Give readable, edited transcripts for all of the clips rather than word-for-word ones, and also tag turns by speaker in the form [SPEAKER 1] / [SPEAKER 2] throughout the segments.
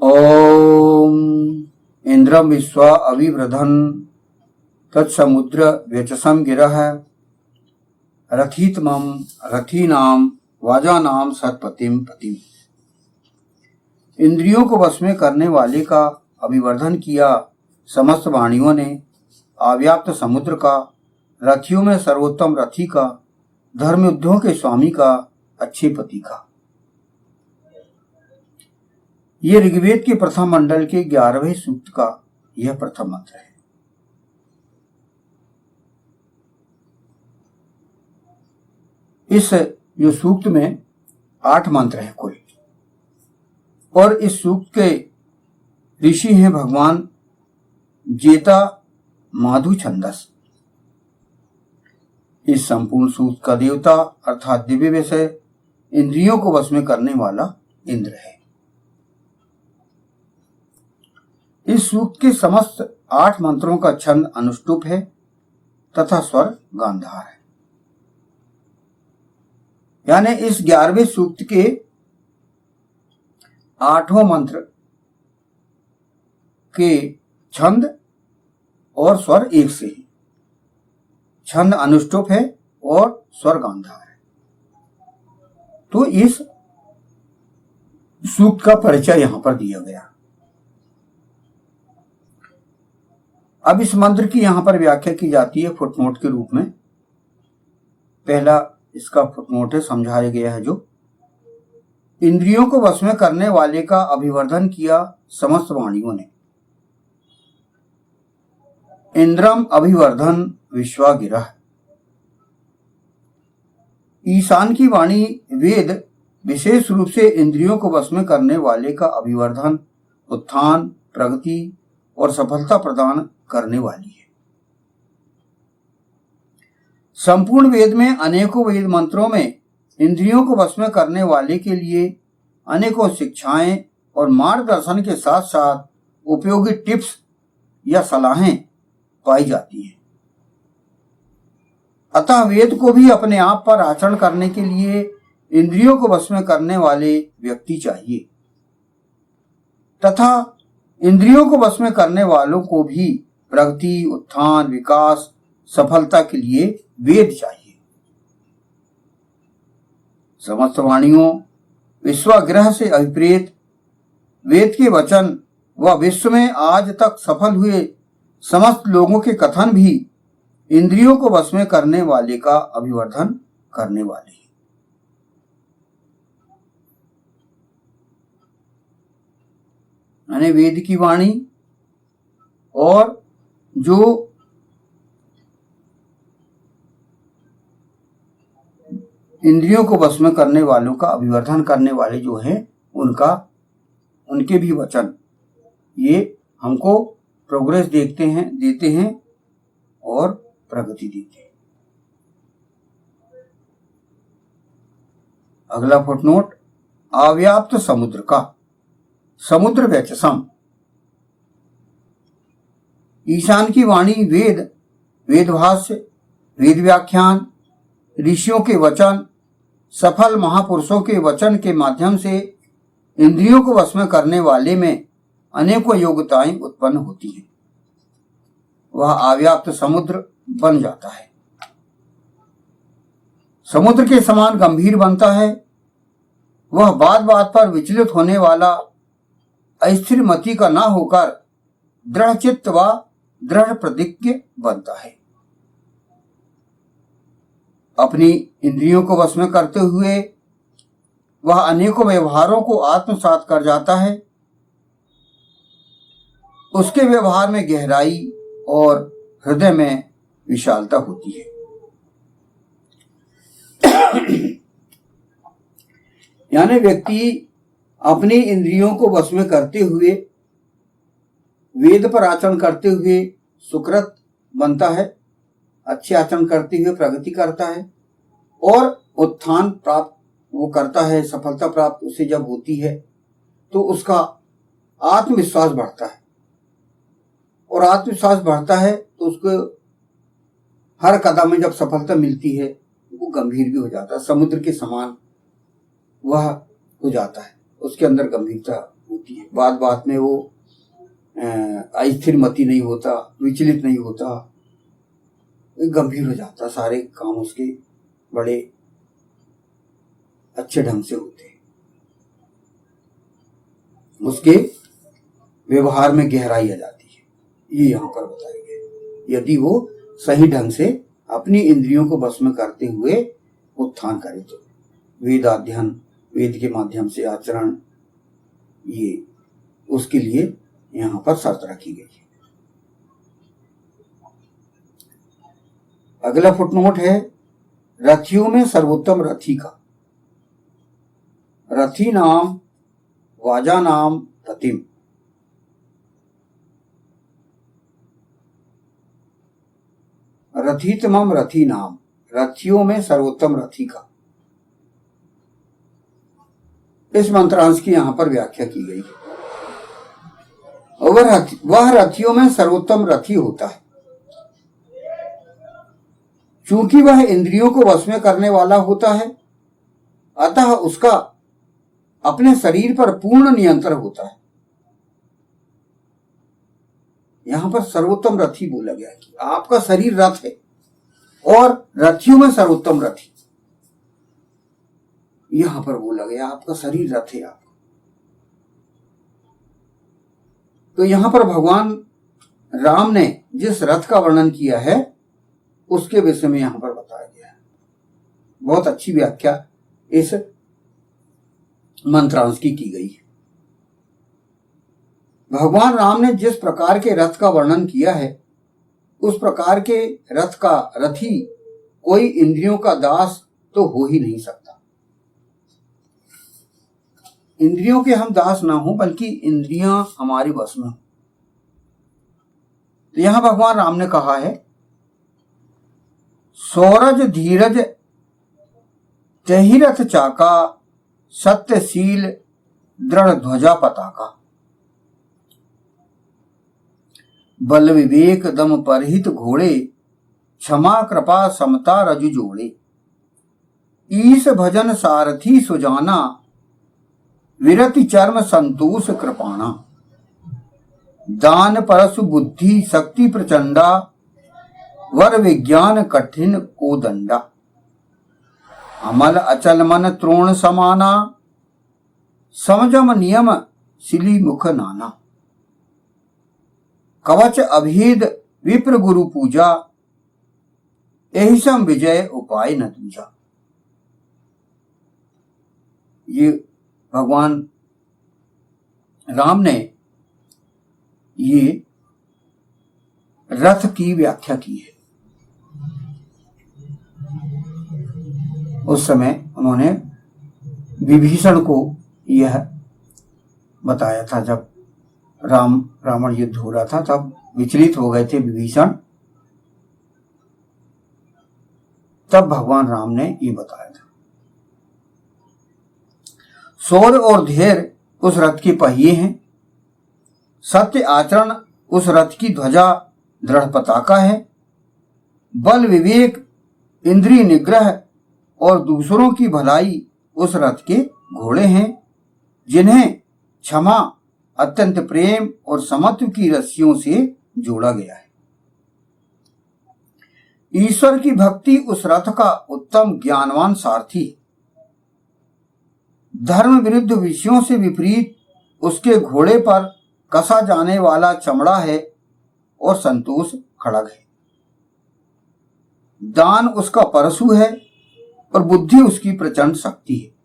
[SPEAKER 1] ओम इंद्रम विश्वा अविवृधन तत्समुद्र व्यचसम गिरः रथितमं रथीनाम वाजानाम सत्पतिम पतिम। इंद्रियों को वश में करने वाले का अभिवर्धन किया समस्त वाणियों ने, अव्याप्त समुद्र का, रथियों में सर्वोत्तम रथी का, धर्म युद्धों के स्वामी का, अच्छे पति का। ये ऋग्वेद के प्रथम मंडल के 11वें सूक्त का यह प्रथम मंत्र है। इस जो सूक्त में 8 मंत्र हैं कुल, और इस सूक्त के ऋषि हैं भगवान जेता माधु छंदस। इस संपूर्ण सूक्त का देवता अर्थात दिव्य विषय इंद्रियों को वश में करने वाला इंद्र है। इस सूक्त के समस्त 8 मंत्रों का छंद अनुष्टुप है तथा स्वर गांधार है। यानी इस 11वें सूक्त के 8 मंत्र के छंद और स्वर एक से ही। छंद अनुष्टुप है और स्वर गांधार है। तो इस सूक्त का परिचय यहां पर दिया गया। अब इस मंत्र की यहां पर व्याख्या की जाती है फुटनोट के रूप में। पहला इसका फुटनोट है, समझाया गया है जो इंद्रियों को वश में करने वाले का अभिवर्धन किया समस्त वाणियों ने। इंद्रम अभिवर्धन विश्वागिरः। ईशान की वाणी वेद विशेष रूप से इंद्रियों को वश में करने वाले का अभिवर्धन, उत्थान, प्रगति और सफलता प्रदान करने वाली है। संपूर्ण वेद में अनेकों वेद मंत्रों में इंद्रियों को वश में करने वाले के लिए अनेकों शिक्षाएं और मार्गदर्शन के साथ साथ उपयोगी टिप्स या सलाहें पाई जाती हैं। अतः वेद को भी अपने आप पर आचरण करने के लिए इंद्रियों को वश में करने वाले व्यक्ति चाहिए, तथा इंद्रियों को वश में करने वालों को भी प्रगति, उत्थान, विकास, सफलता के लिए वेद चाहिए। समस्त वाणियों विश्वाग्रह से अभिप्रेत वेद के वचन व विश्व में आज तक सफल हुए समस्त लोगों के कथन भी इंद्रियों को वश में करने वाले का अभिवर्धन करने वाले हैं। यानी वेद की वाणी और जो इंद्रियों को वश में करने वालों का अभिवर्धन करने वाले जो हैं उनके भी वचन ये हमको प्रोग्रेस देते हैं और प्रगति देते हैं। अगला फुटनोट, अव्याप्त समुद्र का, समुद्र व्यचसम। ईशान की वाणी वेद, वेदभाष्य, वेद व्याख्यान, ऋषियों के वचन, सफल महापुरुषों के वचन के माध्यम से इंद्रियों को वश में करने वाले में अनेकों योग्यताएं उत्पन्न होती हैं। वह अव्याप्त समुद्र बन जाता है, समुद्र के समान गंभीर बनता है। वह बात बात पर विचलित होने वाला, अस्थिर मति का ना होकर दृढ़ चित्त व दृढ़ प्रतिज्ञ बनता है। अपनी इंद्रियों को वश में करते हुए वह अनेकों व्यवहारों को आत्मसात कर जाता है। उसके व्यवहार में गहराई और हृदय में विशालता होती है। यानी व्यक्ति अपनी इंद्रियों को वश में करते हुए, वेद पर आचरण करते हुए सुकृत बनता है, अच्छे आचरण करते हुए प्रगति करता है और उत्थान प्राप्त वो करता है। सफलता प्राप्त उसे जब होती है तो उसका आत्मविश्वास बढ़ता है, और आत्मविश्वास बढ़ता है तो उसको हर कदम में जब सफलता मिलती है वो गंभीर भी हो जाता है, समुद्र के समान वह हो जाता है, उसके अंदर गंभीरता होती होती है, बात बात में वो अस्थिर मति नहीं होता, विचलित नहीं होता, गंभीर हो जाता, सारे काम उसके बड़े अच्छे ढंग से होते हैं, उसके व्यवहार में गहराई आ जाती है। ये यहाँ पर बताया गया, यदि वो सही ढंग से अपनी इंद्रियों को वश में करते हुए उत्थान करे तो। वेद अध्ययन, वेद के माध्यम से आचरण, ये उसके लिए यहाँ पर शर्त रखी गई है। अगला फुटनोट है, रथियों में सर्वोत्तम रथी का। रथी नाम वाजा नाम रतिम। रथितमम रथी नाम, रथियों में सर्वोत्तम रथी का। इस मंत्रांश की यहां पर व्याख्या की गई है। वह रथियों में सर्वोत्तम रथी होता है, चूंकि वह इंद्रियों को वश में करने वाला होता है, अतः उसका अपने शरीर पर पूर्ण नियंत्रण होता है। यहां पर सर्वोत्तम रथी बोला गया कि आपका शरीर रथ है और रथियों में सर्वोत्तम रथी, यहां पर बोला गया आपका शरीर रथ है आपका। तो यहां पर भगवान राम ने जिस रथ का वर्णन किया है उसके विषय में यहां पर बताया गया है। बहुत अच्छी व्याख्या इस मंत्रांश की गई है। भगवान राम ने जिस प्रकार के रथ का वर्णन किया है उस प्रकार के रथ का रथी कोई इंद्रियों का दास तो हो ही नहीं सकता। इंद्रियों के हम दास ना हो, बल्कि इंद्रियां हमारे वश में हो। तो यहां भगवान राम ने कहा है, सौरज धीरज तहिरथ चाका, सत्यशील दृढ़ ध्वजा पताका। बल विवेक दम परहित घोड़े, क्षमा कृपा समता रजु जोड़े। ईश भजन सारथी सुजाना, विरति चर्म संतोष कृपाणा। दान परसु बुद्धि शक्ति प्रचंडा, वर विज्ञान कठिन को दंडा। अमल अचल मन त्रोण समाना, समझम नियम सिली मुख नाना। कवच अभेद विप्र गुरु पूजा, एहिसम विजय उपाय न दूजा। ये भगवान राम ने ये रथ की व्याख्या की है। उस समय उन्होंने विभीषण को यह बताया था, जब रावण युद्ध हो रहा था तब विचलित हो गए थे विभीषण, तब भगवान राम ने ये बताया था। शौर्य और धैर्य उस रथ के पहिए हैं, सत्य आचरण उस रथ की ध्वजा दृढ़ पताका है, बल विवेक इंद्रिय निग्रह और दूसरों की भलाई उस रथ के घोड़े हैं, जिन्हें क्षमा अत्यंत प्रेम और समत्व की रस्सियों से जोड़ा गया है। ईश्वर की भक्ति उस रथ का उत्तम ज्ञानवान सारथी है। धर्म विरुद्ध विषयों से विपरीत उसके घोड़े पर कसा जाने वाला चमड़ा है और संतोष खड़ग है। दान उसका परशु है और बुद्धि उसकी प्रचंड शक्ति है।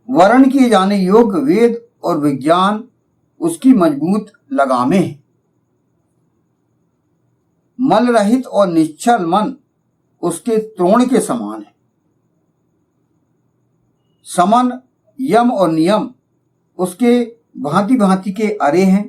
[SPEAKER 1] वर्ण किए जाने योग्य वेद और विज्ञान उसकी मजबूत लगामें हैं। मल रहित और निश्चल मन उसके त्रोण के समान है। समन यम और नियम उसके भांति भांति के अरे हैं।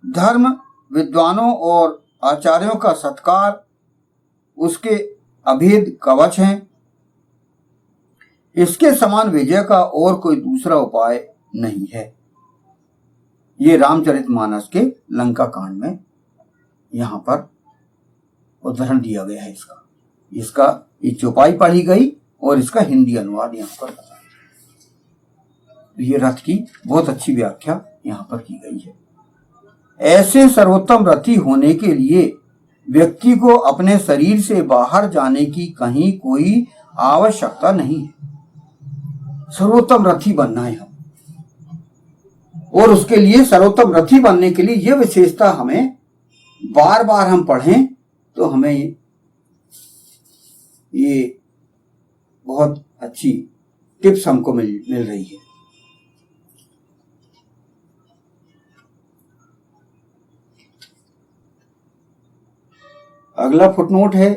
[SPEAKER 1] धर्म विद्वानों और आचार्यों का सत्कार उसके अभेद कवच हैं। इसके समान विजय का और कोई दूसरा उपाय नहीं है। ये रामचरितमानस के लंका कांड में यहां पर उदाहरण दिया गया है। इसका ये चौपाई पढ़ी गई और इसका हिंदी अनुवाद यहां पर बताया। ये रथ की बहुत अच्छी व्याख्या यहां पर की गई है। ऐसे सर्वोत्तम रथी होने के लिए व्यक्ति को अपने शरीर से बाहर जाने की कहीं कोई आवश्यकता नहीं है। सर्वोत्तम रथी बनना है हम, और उसके लिए सर्वोत्तम रथी बनने के लिए यह विशेषता हमें बार बार हम पढ़ें तो हमें ये बहुत अच्छी टिप्स हमको मिल रही है। अगला फुटनोट है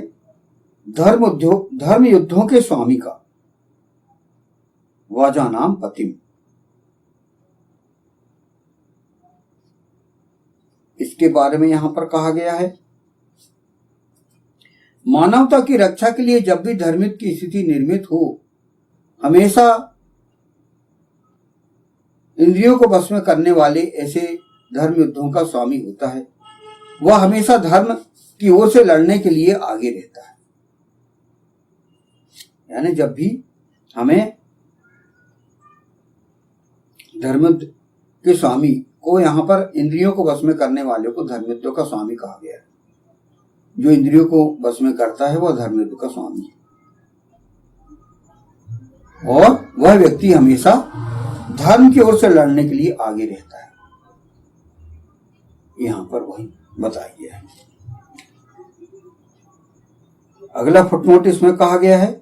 [SPEAKER 1] धर्म युद्धों के स्वामी का वाजानाम पतिम। इसके बारे में यहां पर कहा गया है, मानवता की रक्षा के लिए जब भी धर्मयुद्ध की स्थिति निर्मित हो, हमेशा इंद्रियों को वश में करने वाले ऐसे धर्म युद्धों का स्वामी होता है। वह हमेशा धर्म की ओर से लड़ने के लिए आगे रहता है। यानी जब भी हमें धर्मयुद्ध के स्वामी को, यहां पर इंद्रियों को वश में करने वाले को धर्मयुद्ध का स्वामी कहा गया है। जो इंद्रियों को वश में करता है वह धर्मयुद्ध का स्वामी है, और वह व्यक्ति हमेशा धर्म की ओर से लड़ने के लिए आगे रहता है। यहां पर वही बताया गया है। अगला फुटनोट इसमें कहा गया है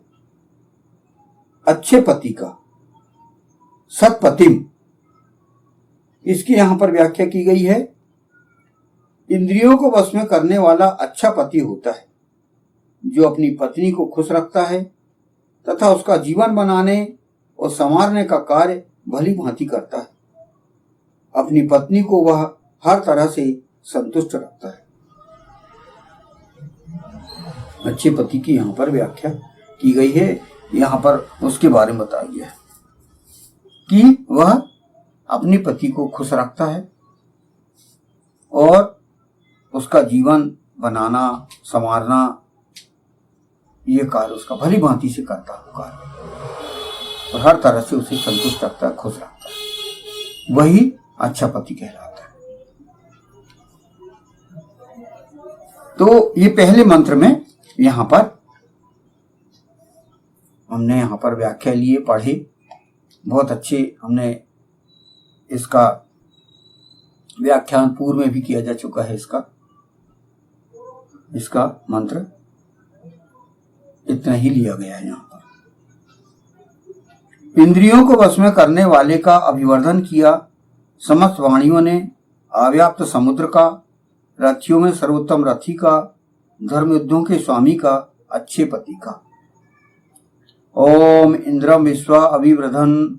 [SPEAKER 1] अच्छे पति का सत्पतिम। इसकी यहां पर व्याख्या की गई है, इंद्रियों को वश में करने वाला अच्छा पति होता है जो अपनी पत्नी को खुश रखता है तथा उसका जीवन बनाने और संवारने का कार्य भली भांति करता है। अपनी पत्नी को वह हर तरह से संतुष्ट रखता है। अच्छे पति की यहां पर व्याख्या की गई है। यहां पर उसके बारे में बताया गया है कि वह अपनी पति को खुश रखता है और उसका जीवन बनाना संवारना ये कार्य उसका भली भांति से करता है कार्य, और हर तरह से उसे संतुष्ट रखता है, खुश रखता है। वही अच्छा पति कहलाता है। तो ये पहले मंत्र में यहां पर हमने यहां पर व्याख्या लिए, पढ़े, बहुत अच्छे हमने इसका व्याख्यान पूर्व में भी किया जा चुका है। इसका मंत्र इतना ही लिया गया है। यहां पर इंद्रियों को वश में करने वाले का अभिवर्धन किया, समस्त वाणियों ने, अव्याप्त समुद्र का, रथियों में सर्वोत्तम रथी का, धर्म युद्धों के स्वामी का, अच्छे पति का। ओम इंद्रम विश्वा अभिवृधन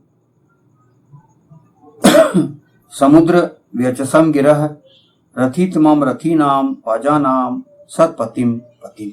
[SPEAKER 1] समुद्र व्यचसम गिरह रथितमम रथीनाम वाजानाम सत्पतिम पतिम।